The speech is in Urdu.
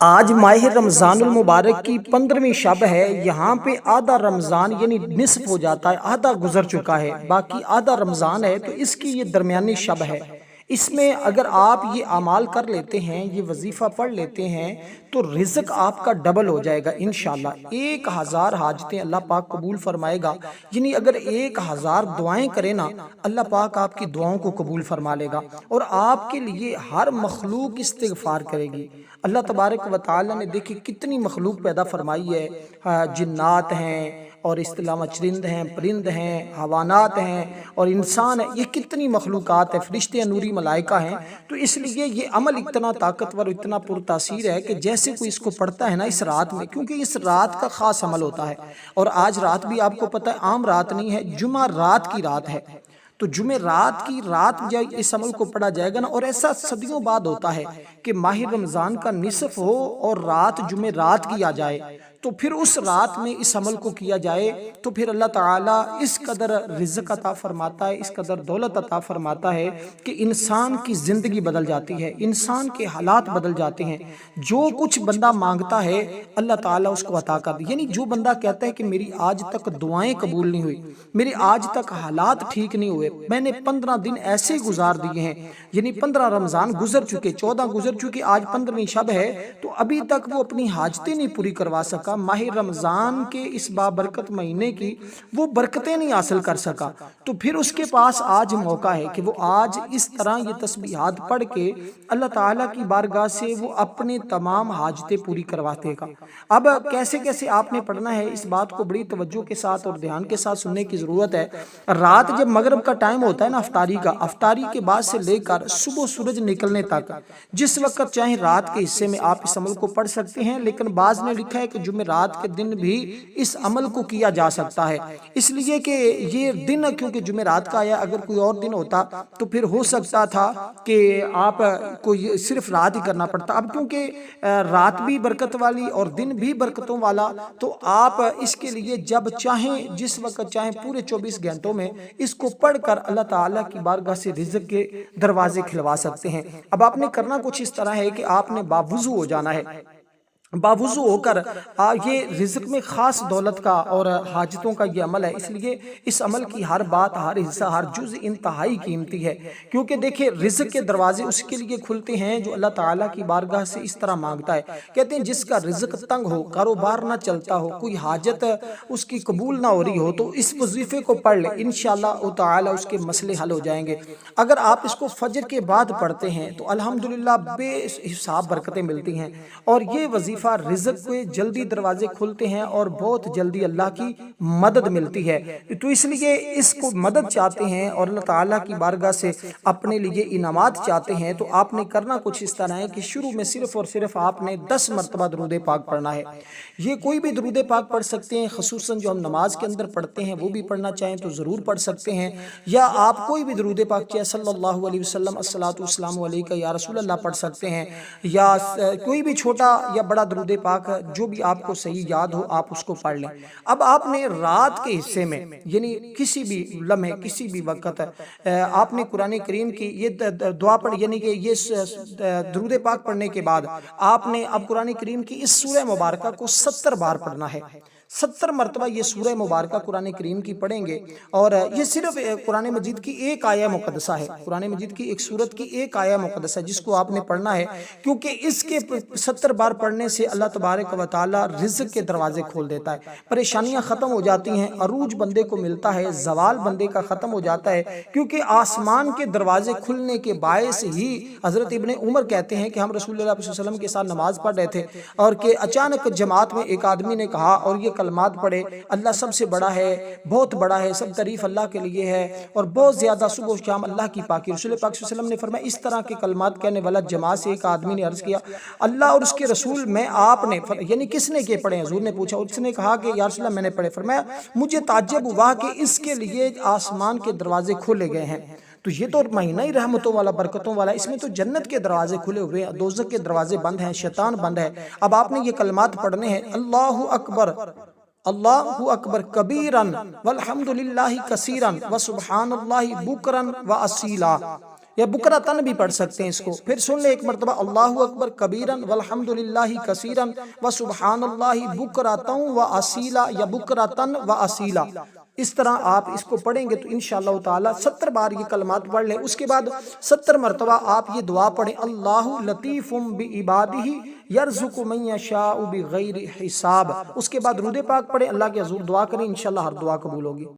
آج ماہ رمضان المبارک کی 15ویں شب ہے۔ یہاں پہ آدھا رمضان یعنی نصف ہو جاتا ہے، آدھا گزر چکا ہے، باقی آدھا رمضان ہے، تو اس کی یہ درمیانی شب ہے۔ اس میں اگر آپ یہ اعمال کر لیتے ہیں، یہ وظیفہ پڑھ لیتے ہیں، تو رزق آپ کا ڈبل ہو جائے گا انشاءاللہ۔ 1000 حاجتیں اللہ پاک قبول فرمائے گا، یعنی اگر 1000 دعائیں کریں نا، اللہ پاک آپ کی دعاؤں کو قبول فرما لے گا، اور آپ کے لیے ہر مخلوق استغفار کرے گی۔ اللہ تبارک و تعالی نے دیکھی کتنی مخلوق پیدا فرمائی ہے، جنات ہیں، اور اس کے علاوہ چرند ہیں، پرند ہیں، حیوانات ہیں، اور انسان ہیں، یہ کتنی مخلوقات ہیں، فرشتے، نوری ملائکہ ہیں۔ تو اس لیے یہ عمل اتنا طاقتور، اتنا پرتاثیر ہے کہ جیسے کوئی اس کو پڑھتا ہے نا اس رات میں، کیونکہ اس رات کا خاص عمل ہوتا ہے، اور آج رات بھی آپ کو پتہ ہے عام رات نہیں ہے، جمعہ رات کی رات ہے، تو جمعہ رات کی رات جب اس عمل کو پڑھا جائے گا نا، اور ایسا صدیوں بعد ہوتا ہے کہ ماہ رمضان کا نصف ہو اور رات جمعہ رات کی آ جائے، تو پھر اس رات میں اس عمل کو کیا جائے، تو پھر اللہ تعالیٰ اس قدر رزق عطا فرماتا ہے، اس قدر دولت عطا فرماتا ہے کہ انسان کی زندگی بدل جاتی ہے، انسان کے حالات بدل جاتے ہیں۔ جو کچھ بندہ مانگتا ہے اللہ تعالیٰ اس کو عطا کر دی، یعنی جو بندہ کہتا ہے کہ میری آج تک دعائیں قبول نہیں ہوئی، میری آج تک حالات ٹھیک نہیں ہوئے، میں نے 15 دن ایسے گزار دیے ہیں، یعنی 15 رمضان گزر چکے، 14 گزر چکے، آج 15ویں شب ہے، تو ابھی تک وہ اپنی حاجتیں نہیں پوری کروا سکا، ماہ رمضان کے اس بابرکت مہینے کی وہ برکتیں نہیں حاصل کر سکا، تو پھر اس کے پاس آج موقع ہے کہ وہ آج اس طرح یہ تسبیحات پڑھ کے اللہ تعالیٰ کی بارگاہ سے وہ اپنے تمام حاجتیں پوری کرواتے گا۔ اب کیسے کیسے آپ نے پڑھنا ہے، اس بات کو بڑی توجہ کے ساتھ اور دھیان کے ساتھ سننے کی ضرورت ہے۔ رات جب مغرب کا ٹائم ہوتا ہے نا افطاری کا، افطاری کے بعد سے لے کر صبح سورج نکلنے تک جس وقت چاہیں رات کے حصے میں آپ اس عمل کو پڑھ سکتے ہیں، لیکن بعض نے لکھا ہے کہ جمعرات کے دن بھی اس عمل کو کیا جا سکتا ہے، اس لیے کہ یہ دن کیونکہ جمعرات کا آیا، اگر کوئی اور دن ہوتا تو پھر ہو سکتا تھا کہ آپ کو صرف رات ہی کرنا پڑتا۔ اب کیونکہ رات بھی برکت والی اور دن بھی برکتوں والا، تو آپ اس کے لیے جب چاہیں، جس وقت چاہیں، پورے 24 گھنٹوں میں اس کو پڑھ کر اللہ تعالیٰ کی بارگاہ سے رزق کے دروازے کھلوا سکتے ہیں۔ اب آپ نے کرنا کچھ اس طرح ہے کہ آپ نے باوضو ہو جانا ہے، باوضو ہو کر یہ رزق میں خاص دولت کا اور حاجتوں کا یہ عمل ہے، اس لیے اس عمل کی ہر بات، ہر حصہ، ہر جز انتہائی قیمتی ہے، کیونکہ دیکھیں رزق کے دروازے اس کے لیے کھلتے ہیں جو اللہ تعالیٰ کی بارگاہ سے اس طرح مانگتا ہے۔ کہتے ہیں جس کا رزق تنگ ہو، کاروبار نہ چلتا ہو، کوئی حاجت اس کی قبول نہ ہو رہی ہو، تو اس وظیفے کو پڑھ لے، انشاءاللہ تعالیٰ اس کے مسئلے حل ہو جائیں گے۔ اگر آپ اس کو فجر کے بعد پڑھتے ہیں تو الحمدللہ بے حساب برکتیں ملتی ہیں، اور یہ وظیفہ رزق کے جلدی دروازے کھلتے ہیں اور بہت جلدی اللہ کی مدد ملتی ہے، تو اس لیے اس کو مدد چاہتے ہیں اور اللہ تعالیٰ کی بارگاہ سے اپنے لیے انعامات چاہتے ہیں، تو آپ نے کرنا کچھ اس طرح ہے کہ شروع میں صرف اور صرف آپ نے 10 مرتبہ درود پاک پڑھنا ہے۔ یہ کوئی بھی درود پاک پڑھ سکتے ہیں، خصوصاً جو ہم نماز کے اندر پڑھتے ہیں وہ بھی پڑھنا چاہیں تو ضرور پڑھ سکتے ہیں، یا آپ کوئی بھی درود پاک چاہے صلی اللہ علیہ وسلم الصلاۃ والسلام علیکہ یا رسول اللہ پڑھ سکتے ہیں، یا کوئی بھی چھوٹا یا بڑا درود پاک جو بھی آپ کو صحیح یاد ہو آپ اس کو پڑھ لیں۔ اب آپ نے رات کے حصے میں، یعنی کسی بھی لمحے، کسی بھی وقت، آپ نے قرآن کریم کی یہ دعا پڑھ، یعنی کہ یہ درود پاک پڑھنے کے بعد آپ نے اب قرآن کریم کی اس سورہ مبارکہ کو 70 بار پڑھنا ہے، 70 مرتبہ یہ سورہ مبارکہ قرآن کریم کی پڑھیں گے، اور یہ صرف قرآن مجید کی ایک آیہ مقدسہ ہے، قرآن مجید کی ایک سورت کی ایک آیہ مقدسہ ہے جس کو آپ نے پڑھنا ہے، کیونکہ اس کے 70 بار پڑھنے سے اللہ تبارک و تعالی رزق کے دروازے کھول دیتا ہے، پریشانیاں ختم ہو جاتی ہیں، عروج بندے کو ملتا ہے، زوال بندے کا ختم ہو جاتا ہے، کیونکہ آسمان کے دروازے کھلنے کے باعث ہی حضرت ابن عمر کہتے ہیں کہ ہم رسول اللہ صلی اللہ علیہ وسلم کے ساتھ نماز پڑھ رہے تھے، اور کہ اچانک جماعت میں ایک آدمی نے کہا، اور یہ کلمات پڑھے، اللہ سب سے بڑا ہے، بہت بڑا ہے، سب تعریف اللہ کے لیے ہے، اور بہت زیادہ صبح و شام اللہ کی پاکی۔ رسول پاک صلی اللہ علیہ وسلم نے فرمایا اس طرح کے کلمات کہنے والا جماعت سے ایک آدمی نے عرض کیا اللہ اور اس کے رسول میں آپ نے، یعنی کس نے کے پڑھے؟ حضور نے پوچھا، اس نے کہا کہ یا رسول اللہ میں نے پڑھے۔ فرمایا مجھے تعجب ہوا کہ اس کے لیے آسمان کے دروازے کھولے گئے ہیں، تو یہ تو مہینہ ہی رحمتوں والا، برکتوں والا، اس میں تو جنت کے دروازے کھلے ہوئے ہیں، دوزخ کے دروازے بند ہیں، شیطان بند ہے۔ اب آپ نے یہ کلمات پڑھنے ہیں، اللہ اکبر، اللہ اکبر کبیرن والحمدللہ کثیرن وسبحان اللہ بکرن واصیلا، یا بکرتن بھی پڑھ سکتے ہیں اس کو. پھر سن لیں ایک مرتبہ اللہ اکبر کبیرن والحمدللہ کثیرن وسبحان اللہ بکرتن و اصیلا یا بکرتن و اصیلا. اس طرح آپ اس کو پڑھیں گے تو انشاءاللہ تعالی 70 بار یہ کلمات پڑھ لیں. اس کے بعد 70 مرتبہ آپ یہ دعا پڑھیں اللہ لطیف بعبادہ یرزق من یشاء بغیر حساب. اس کے بعد درود پاک پڑھیں, اللہ کے حضور دعا کریں, انشاءاللہ ہر دعا قبول ہوگی.